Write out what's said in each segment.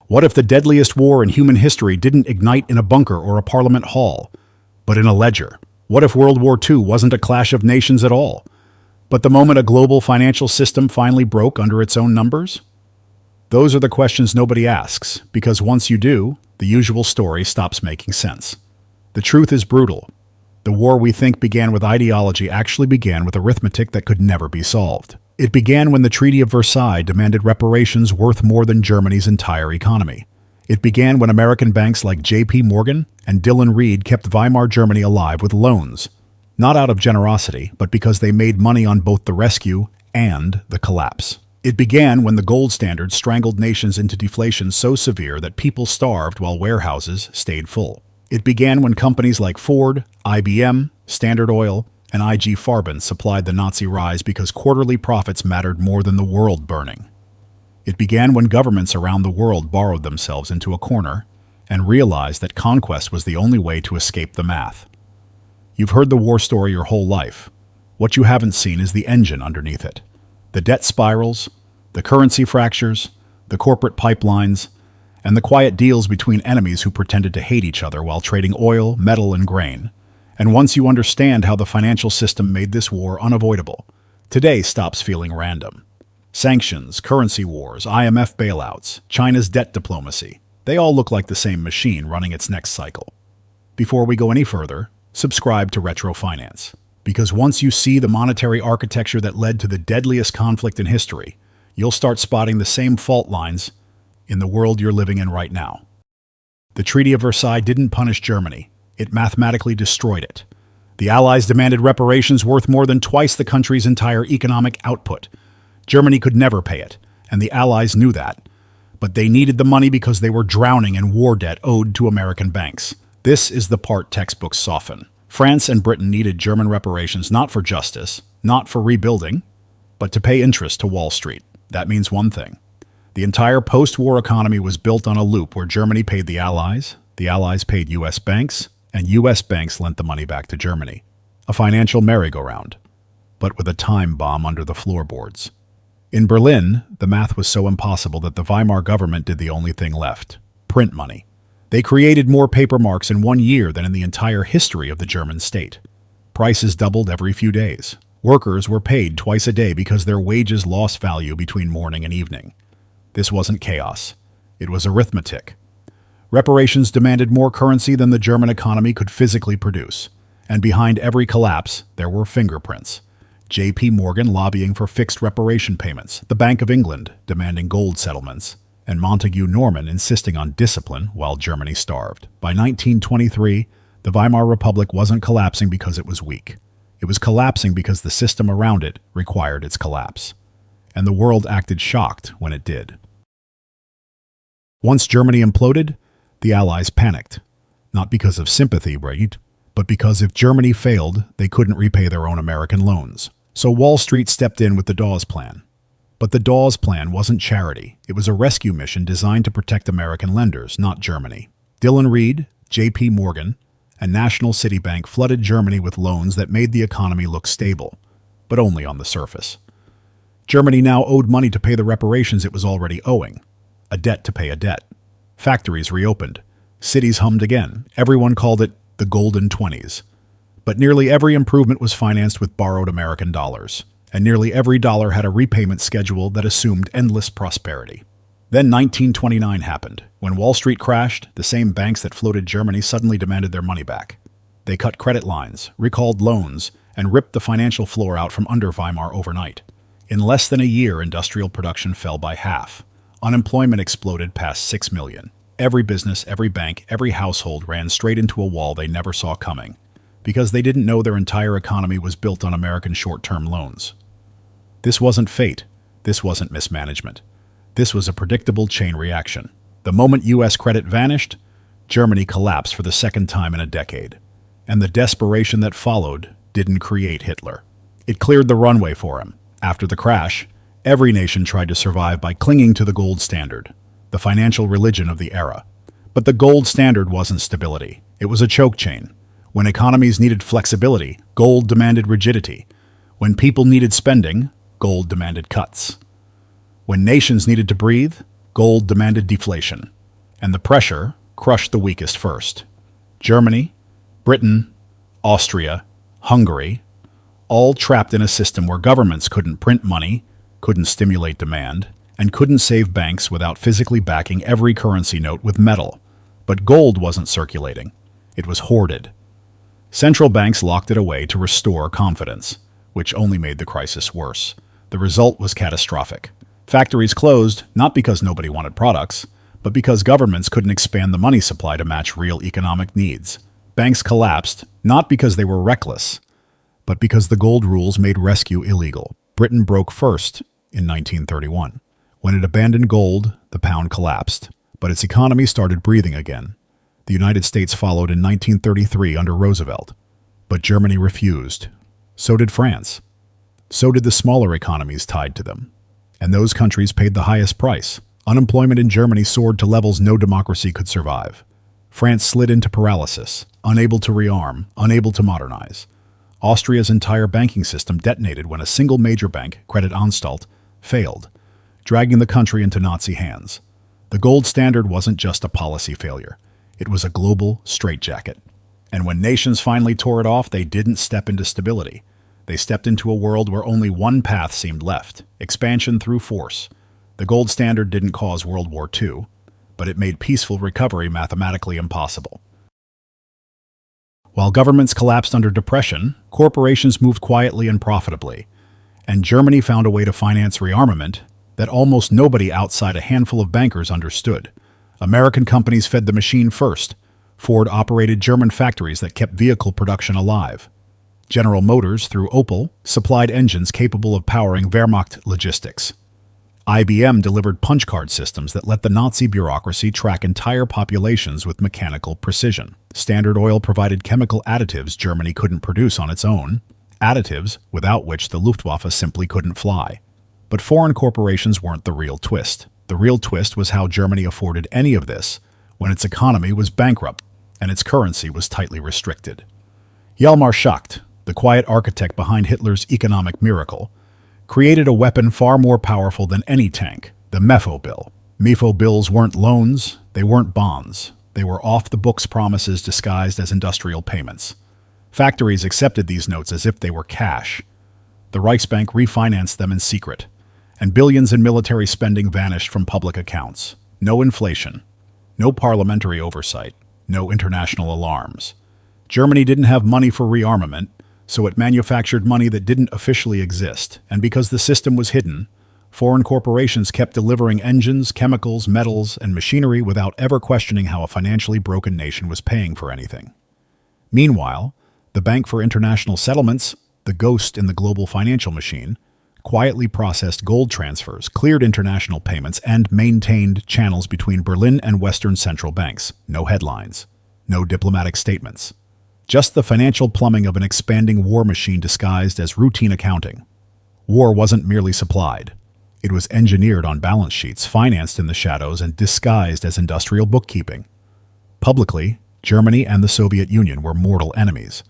What if the deadliest war in human history didn't ignite in a bunker or a parliament hall, but in a ledger? What if World War II wasn't a clash of nations at all, but the moment a global financial system finally broke under its own numbers? Those are the questions nobody asks, because once you do, the usual story stops making sense. The truth is brutal. The war we think began with ideology actually began with arithmetic that could never be solved. It began when the Treaty of Versailles demanded reparations worth more than Germany's entire economy. It began when American banks like J.P. Morgan and Dillon Read kept Weimar Germany alive with loans, not out of generosity, but because they made money on both the rescue and the collapse. It began when the gold standard strangled nations into deflation so severe that people starved while warehouses stayed full. It began when companies like Ford, IBM, Standard Oil, and IG Farben supplied the Nazi rise because quarterly profits mattered more than the world burning. It began when governments around the world borrowed themselves into a corner and realized that conquest was the only way to escape the math. You've heard the war story your whole life. What you haven't seen is the engine underneath it. The debt spirals, the currency fractures, the corporate pipelines, and the quiet deals between enemies who pretended to hate each other while trading oil, metal, and grain. And once you understand how the financial system made this war unavoidable, today stops feeling random. Sanctions, currency wars, IMF bailouts, China's debt diplomacy, they all look like the same machine running its next cycle. Before we go any further, subscribe to Retro Finance, because once you see the monetary architecture that led to the deadliest conflict in history, you'll start spotting the same fault lines in the world you're living in right now. The Treaty of Versailles didn't punish Germany. It mathematically destroyed it. The Allies demanded reparations worth more than twice the country's entire economic output. Germany could never pay it, and the Allies knew that. But they needed the money because they were drowning in war debt owed to American banks. This is the part textbooks soften. France and Britain needed German reparations not for justice, not for rebuilding, but to pay interest to Wall Street. That means one thing. The entire post-war economy was built on a loop where Germany paid the Allies paid U.S. banks, and U.S. banks lent the money back to Germany. A financial merry-go-round, but with a time bomb under the floorboards. In Berlin, the math was so impossible that the Weimar government did the only thing left: print money. They created more paper marks in 1 year than in the entire history of the German state. Prices doubled every few days. Workers were paid twice a day because their wages lost value between morning and evening. This wasn't chaos. It was arithmetic. Reparations demanded more currency than the German economy could physically produce. And behind every collapse, there were fingerprints. J.P. Morgan lobbying for fixed reparation payments, the Bank of England demanding gold settlements, and Montague Norman insisting on discipline while Germany starved. By 1923, the Weimar Republic wasn't collapsing because it was weak. It was collapsing because the system around it required its collapse. And the world acted shocked when it did. Once Germany imploded, the Allies panicked. Not because of sympathy, right? But because if Germany failed, they couldn't repay their own American loans. So Wall Street stepped in with the Dawes Plan. But the Dawes Plan wasn't charity. It was a rescue mission designed to protect American lenders, not Germany. Dillon Read, J.P. Morgan, and National City Bank flooded Germany with loans that made the economy look stable, but only on the surface. Germany now owed money to pay the reparations it was already owing. A debt to pay a debt. Factories reopened. Cities hummed again. Everyone called it the Golden 20s. But nearly every improvement was financed with borrowed American dollars, and nearly every dollar had a repayment schedule that assumed endless prosperity. Then 1929 happened. When Wall Street crashed, the same banks that floated Germany suddenly demanded their money back. They cut credit lines, recalled loans, and ripped the financial floor out from under Weimar overnight. In less than a year, industrial production fell by half. Unemployment exploded past 6 million. Every business, every bank, every household ran straight into a wall they never saw coming, because they didn't know their entire economy was built on American short-term loans. This wasn't fate. This wasn't mismanagement. This was a predictable chain reaction. The moment U.S. credit vanished, Germany collapsed for the second time in a decade. And the desperation that followed didn't create Hitler. It cleared the runway for him. After the crash, every nation tried to survive by clinging to the gold standard, the financial religion of the era. But the gold standard wasn't stability. It was a choke chain. When economies needed flexibility, gold demanded rigidity. When people needed spending, gold demanded cuts. When nations needed to breathe, gold demanded deflation. And the pressure crushed the weakest first. Germany, Britain, Austria, Hungary, all trapped in a system where governments couldn't print money, couldn't stimulate demand, and couldn't save banks without physically backing every currency note with metal. But gold wasn't circulating. It was hoarded. Central banks locked it away to restore confidence, which only made the crisis worse. The result was catastrophic. Factories closed not because nobody wanted products, but because governments couldn't expand the money supply to match real economic needs. Banks collapsed not because they were reckless, but because the gold rules made rescue illegal. Britain broke first in 1931. When it abandoned gold, the pound collapsed, but its economy started breathing again. The United States followed in 1933 under Roosevelt, but Germany refused. So did France. So did the smaller economies tied to them. And those countries paid the highest price. Unemployment in Germany soared to levels no democracy could survive. France slid into paralysis, unable to rearm, unable to modernize. Austria's entire banking system detonated when a single major bank, Credit Anstalt, failed, dragging the country into Nazi hands. The gold standard wasn't just a policy failure. It was a global straitjacket. And when nations finally tore it off, they didn't step into stability. They stepped into a world where only one path seemed left: expansion through force. The gold standard didn't cause World War II, but it made peaceful recovery mathematically impossible. While governments collapsed under depression, corporations moved quietly and profitably, and Germany found a way to finance rearmament that almost nobody outside a handful of bankers understood. American companies fed the machine first. Ford operated German factories that kept vehicle production alive. General Motors, through Opel, supplied engines capable of powering Wehrmacht logistics. IBM delivered punch card systems that let the Nazi bureaucracy track entire populations with mechanical precision. Standard Oil provided chemical additives Germany couldn't produce on its own, additives without which the Luftwaffe simply couldn't fly. But foreign corporations weren't the real twist. The real twist was how Germany afforded any of this when its economy was bankrupt and its currency was tightly restricted. Hjalmar Schacht, the quiet architect behind Hitler's economic miracle, created a weapon far more powerful than any tank, the Mefo bill. Mefo bills weren't loans, they weren't bonds. They were off-the-books promises disguised as industrial payments. Factories accepted these notes as if they were cash. The Reichsbank refinanced them in secret, and billions in military spending vanished from public accounts. No inflation, no parliamentary oversight, no international alarms. Germany didn't have money for rearmament, so it manufactured money that didn't officially exist, and because the system was hidden, foreign corporations kept delivering engines, chemicals, metals, and machinery without ever questioning how a financially broken nation was paying for anything. Meanwhile, the Bank for International Settlements, the ghost in the global financial machine, quietly processed gold transfers, cleared international payments, and maintained channels between Berlin and Western central banks. No headlines, no diplomatic statements. Just the financial plumbing of an expanding war machine disguised as routine accounting. War wasn't merely supplied. It was engineered on balance sheets, financed in the shadows, and disguised as industrial bookkeeping. Publicly, Germany and the Soviet Union were mortal enemies.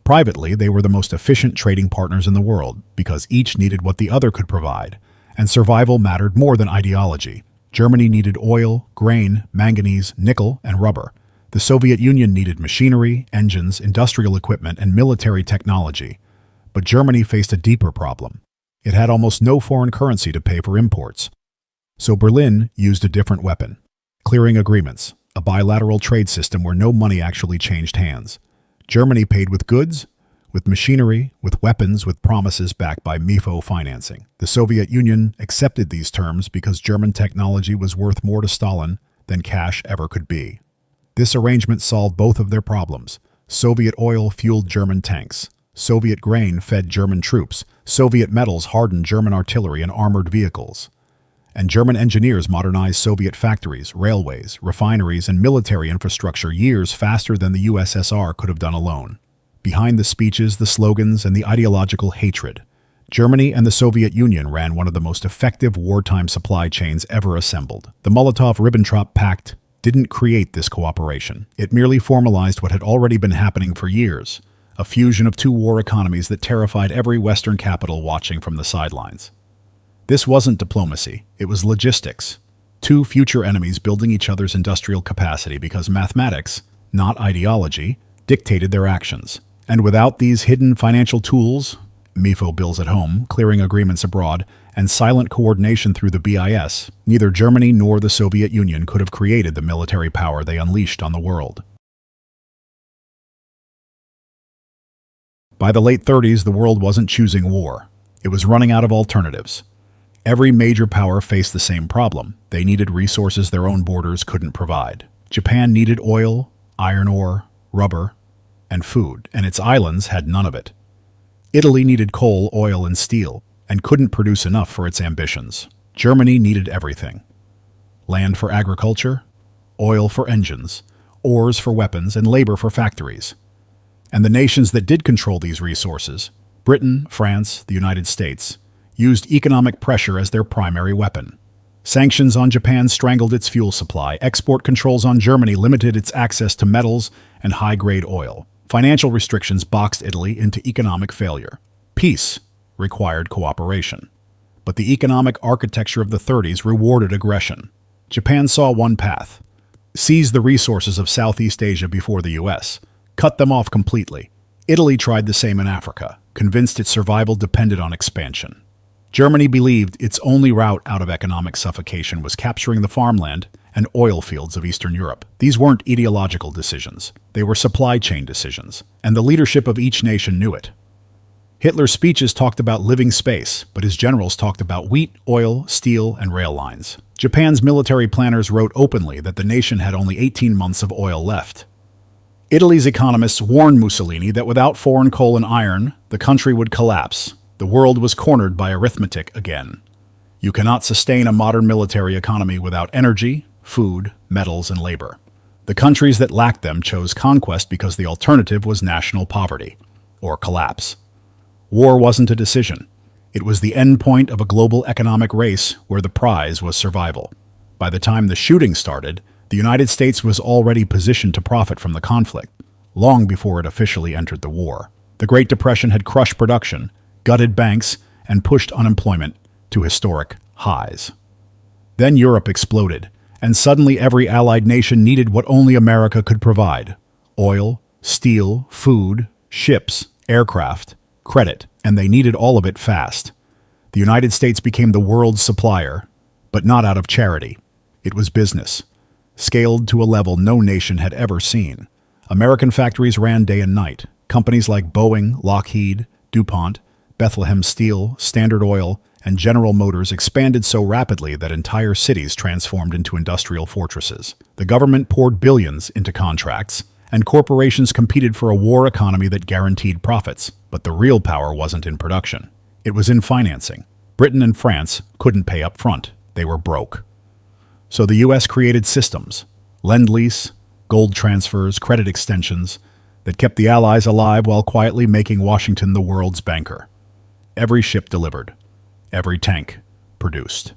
Privately, they were the most efficient trading partners in the world because each needed what the other could provide, and survival mattered more than ideology. Germany needed oil, grain, manganese, nickel, and rubber. The Soviet Union needed machinery, engines, industrial equipment, and military technology. But Germany faced a deeper problem. It had almost no foreign currency to pay for imports. So Berlin used a different weapon: clearing agreements, a bilateral trade system where no money actually changed hands. Germany paid with goods, with machinery, with weapons, with promises backed by Mefo financing. The Soviet Union accepted these terms because German technology was worth more to Stalin than cash ever could be. This arrangement solved both of their problems. Soviet oil fueled German tanks. Soviet grain fed German troops. Soviet metals hardened German artillery and armored vehicles. And German engineers modernized Soviet factories, railways, refineries, and military infrastructure years faster than the USSR could have done alone. Behind the speeches, the slogans, and the ideological hatred, Germany and the Soviet Union ran one of the most effective wartime supply chains ever assembled. The Molotov-Ribbentrop Pact didn't create this cooperation. It merely formalized what had already been happening for years, a fusion of two war economies that terrified every Western capital watching from the sidelines. This wasn't diplomacy, it was logistics. two future enemies building each other's industrial capacity because mathematics, not ideology, dictated their actions. And without these hidden financial tools, MIFO bills at home, clearing agreements abroad, and silent coordination through the BIS, neither Germany nor the Soviet Union could have created the military power they unleashed on the world. By the late 30s, the world wasn't choosing war. It was running out of alternatives. Every major power faced the same problem. They needed resources their own borders couldn't provide. Japan needed oil, iron ore, rubber, and food, and its islands had none of it. Italy needed coal, oil, and steel, and couldn't produce enough for its ambitions. Germany needed everything. Land for agriculture, oil for engines, ores for weapons, and labor for factories. And the nations that did control these resources, Britain, France, the United States, used economic pressure as their primary weapon. Sanctions on Japan strangled its fuel supply. Export controls on Germany limited its access to metals and high-grade oil. Financial restrictions boxed Italy into economic failure. Peace required cooperation. But the economic architecture of the 30s rewarded aggression. Japan saw one path: seize the resources of Southeast Asia before the US, cut them off completely. Italy tried the same in Africa, convinced its survival depended on expansion. Germany believed its only route out of economic suffocation was capturing the farmland and oil fields of Eastern Europe. These weren't ideological decisions. They were supply chain decisions, and the leadership of each nation knew it. Hitler's speeches talked about living space, but his generals talked about wheat, oil, steel, and rail lines. Japan's military planners wrote openly that the nation had only 18 months of oil left. Italy's economists warned Mussolini that without foreign coal and iron, the country would collapse. The world was cornered by arithmetic again. You cannot sustain a modern military economy without energy, food, metals, and labor. The countries that lacked them chose conquest because the alternative was national poverty, or collapse. War wasn't a decision. It was the end point of a global economic race where the prize was survival. By the time the shooting started, the United States was already positioned to profit from the conflict, long before it officially entered the war. The Great Depression had crushed production, gutted banks, and pushed unemployment to historic highs. Then Europe exploded, and suddenly every allied nation needed what only America could provide: oil, steel, food, ships, aircraft, credit, and they needed all of it fast. The United States became the world's supplier, but not out of charity. It was business, scaled to a level no nation had ever seen. American factories ran day and night. Companies like Boeing, Lockheed, DuPont, Bethlehem Steel, Standard Oil, and General Motors expanded so rapidly that entire cities transformed into industrial fortresses. The government poured billions into contracts, and corporations competed for a war economy that guaranteed profits. But the real power wasn't in production. It was in financing. Britain and France couldn't pay up front. They were broke. So the US created systems, lend-lease, gold transfers, credit extensions, that kept the Allies alive while quietly making Washington the world's banker. Every ship delivered. Every tank produced.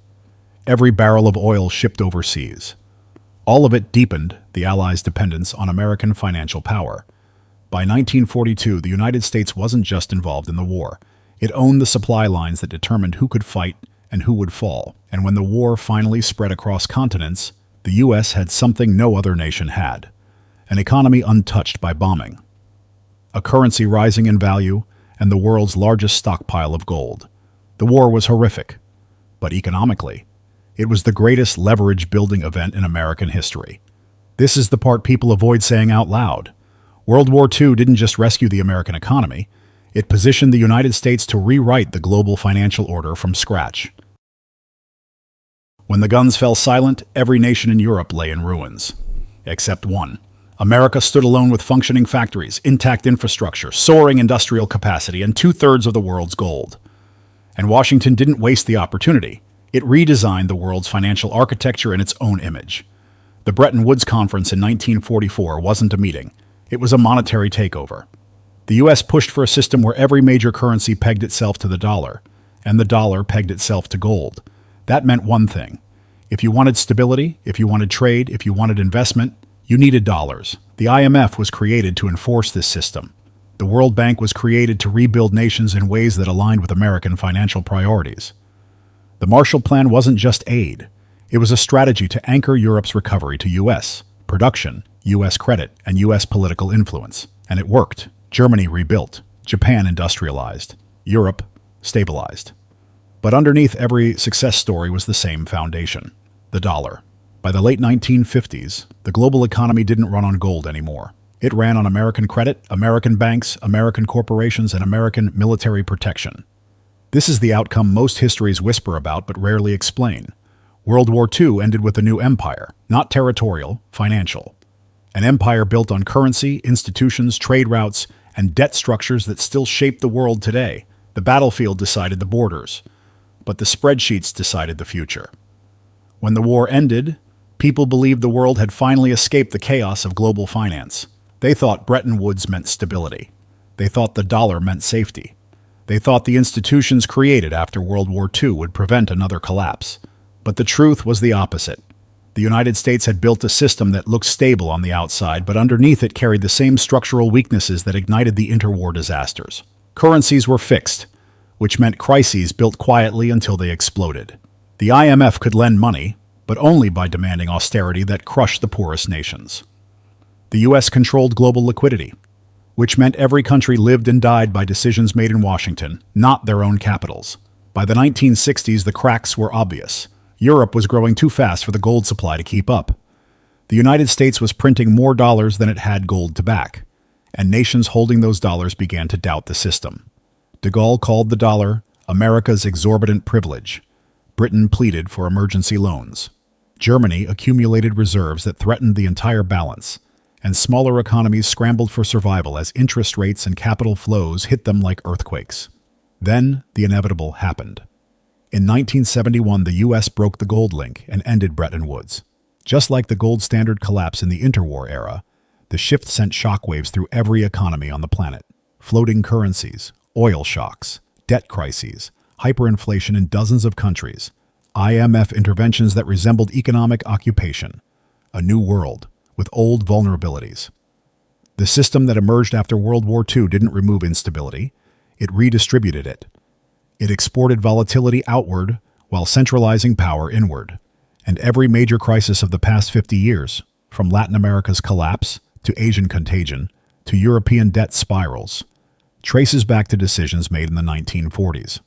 Every barrel of oil shipped overseas. All of it deepened the Allies' dependence on American financial power. By 1942, the United States wasn't just involved in the war. It owned the supply lines that determined who could fight and who would fall. And when the war finally spread across continents, the U.S. had something no other nation had: an economy untouched by bombing, a currency rising in value, and the world's largest stockpile of gold. The war was horrific, but economically, it was the greatest leverage-building event in American history. This is the part people avoid saying out loud. World War II didn't just rescue the American economy, it positioned the United States to rewrite the global financial order from scratch. When the guns fell silent, every nation in Europe lay in ruins. Except one. America stood alone with functioning factories, intact infrastructure, soaring industrial capacity, and 2/3 of the world's gold. And Washington didn't waste the opportunity. It redesigned the world's financial architecture in its own image. The Bretton Woods Conference in 1944 wasn't a meeting. It was a monetary takeover. The U.S. pushed for a system where every major currency pegged itself to the dollar, and the dollar pegged itself to gold. That meant one thing. If you wanted stability, if you wanted trade, if you wanted investment, you needed dollars. The IMF was created to enforce this system. The World Bank was created to rebuild nations in ways that aligned with American financial priorities. The Marshall Plan wasn't just aid. It was a strategy to anchor Europe's recovery to U.S. production, U.S. credit, and U.S. political influence. And it worked. Germany rebuilt. Japan industrialized. Europe stabilized. But underneath every success story was the same foundation: the dollar. By the late 1950s, the global economy didn't run on gold anymore. It ran on American credit, American banks, American corporations, and American military protection. This is the outcome most histories whisper about but rarely explain. World War II ended with a new empire, not territorial, financial. An empire built on currency, institutions, trade routes, and debt structures that still shape the world today. The battlefield decided the borders, but the spreadsheets decided the future. When the war ended, people believed the world had finally escaped the chaos of global finance. They thought Bretton Woods meant stability. They thought the dollar meant safety. They thought the institutions created after World War II would prevent another collapse. But the truth was the opposite. The United States had built a system that looked stable on the outside, but underneath it carried the same structural weaknesses that ignited the interwar disasters. Currencies were fixed, which meant crises built quietly until they exploded. The IMF could lend money, but only by demanding austerity that crushed the poorest nations. The U.S. controlled global liquidity, which meant every country lived and died by decisions made in Washington, not their own capitals. By the 1960s, the cracks were obvious. Europe was growing too fast for the gold supply to keep up. The United States was printing more dollars than it had gold to back, and nations holding those dollars began to doubt the system. De Gaulle called the dollar America's exorbitant privilege. Britain pleaded for emergency loans. Germany accumulated reserves that threatened the entire balance, and smaller economies scrambled for survival as interest rates and capital flows hit them like earthquakes. Then the inevitable happened. In 1971, the U.S. broke the gold link and ended Bretton Woods. Just like the gold standard collapse in the interwar era, the shift sent shockwaves through every economy on the planet. Floating currencies, oil shocks, debt crises, hyperinflation in dozens of countries, IMF interventions that resembled economic occupation. A new world, with old vulnerabilities. The system that emerged after World War II didn't remove instability, it redistributed it. It exported volatility outward while centralizing power inward. And every major crisis of the past 50 years, from Latin America's collapse to Asian contagion to European debt spirals, traces back to decisions made in the 1940s.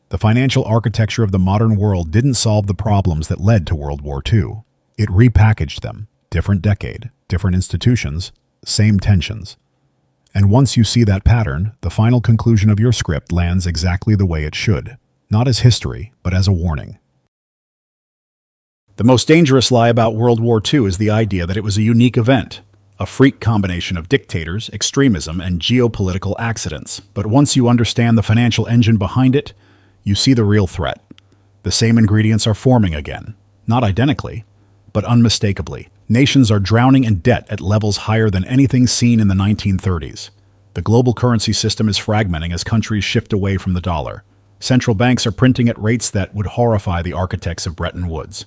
The financial architecture of the modern world didn't solve the problems that led to World War II. It repackaged them. Different decade, different institutions, same tensions. And once you see that pattern, the final conclusion of your script lands exactly the way it should, not as history, but as a warning. The most dangerous lie about World War II is the idea that it was a unique event, a freak combination of dictators, extremism, and geopolitical accidents. But once you understand the financial engine behind it, you see the real threat. The same ingredients are forming again, not identically, but unmistakably. Nations are drowning in debt at levels higher than anything seen in the 1930s. The global currency system is fragmenting as countries shift away from the dollar. Central banks are printing at rates that would horrify the architects of Bretton Woods.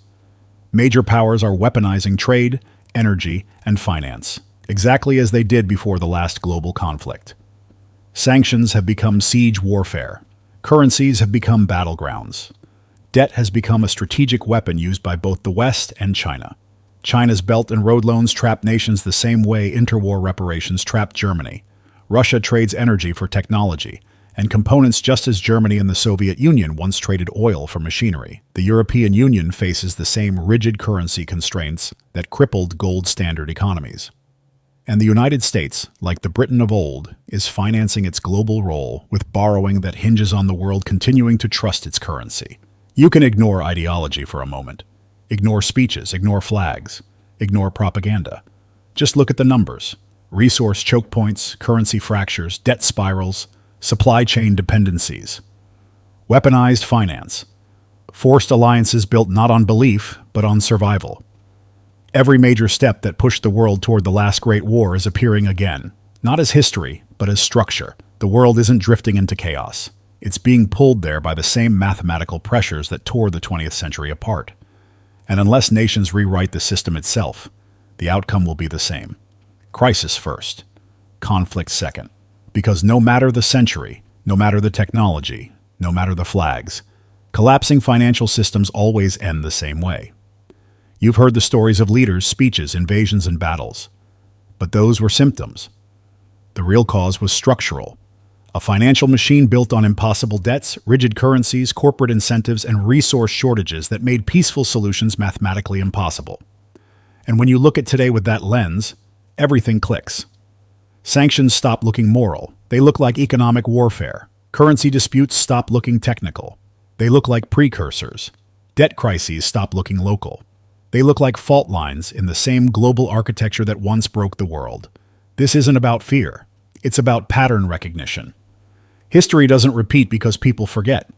Major powers are weaponizing trade, energy, and finance, exactly as they did before the last global conflict. Sanctions have become siege warfare. Currencies have become battlegrounds. Debt has become a strategic weapon used by both the West and China. China's Belt and Road loans trap nations the same way interwar reparations trapped Germany. Russia trades energy for technology and components just as Germany and the Soviet Union once traded oil for machinery. The European Union faces the same rigid currency constraints that crippled gold standard economies. And the United States, like the Britain of old, is financing its global role with borrowing that hinges on the world continuing to trust its currency. You can ignore ideology for a moment. Ignore speeches, ignore flags, ignore propaganda. Just look at the numbers. Resource choke points, currency fractures, debt spirals, supply chain dependencies. Weaponized finance. Forced alliances built not on belief, but on survival. Every major step that pushed the world toward the last great war is appearing again. Not as history, but as structure. The world isn't drifting into chaos. It's being pulled there by the same mathematical pressures that tore the 20th century apart. And unless nations rewrite the system itself, the outcome will be the same. Crisis first, conflict second. Because no matter the century, no matter the technology, no matter the flags, collapsing financial systems always end the same way. You've heard the stories of leaders, speeches, invasions, and battles. But those were symptoms. The real cause was structural. A financial machine built on impossible debts, rigid currencies, corporate incentives, and resource shortages that made peaceful solutions mathematically impossible. And when you look at today with that lens, everything clicks. Sanctions stop looking moral. They look like economic warfare. Currency disputes stop looking technical. They look like precursors. Debt crises stop looking local. They look like fault lines in the same global architecture that once broke the world. This isn't about fear. It's about pattern recognition. History doesn't repeat because people forget.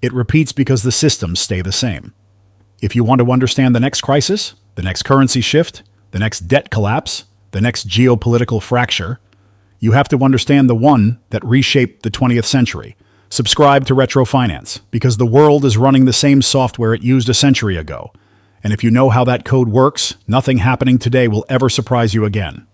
It repeats because the systems stay the same. If you want to understand the next crisis, the next currency shift, the next debt collapse, the next geopolitical fracture, you have to understand the one that reshaped the 20th century. Subscribe to Retro Finance, because the world is running the same software it used a century ago. And if you know how that code works, nothing happening today will ever surprise you again.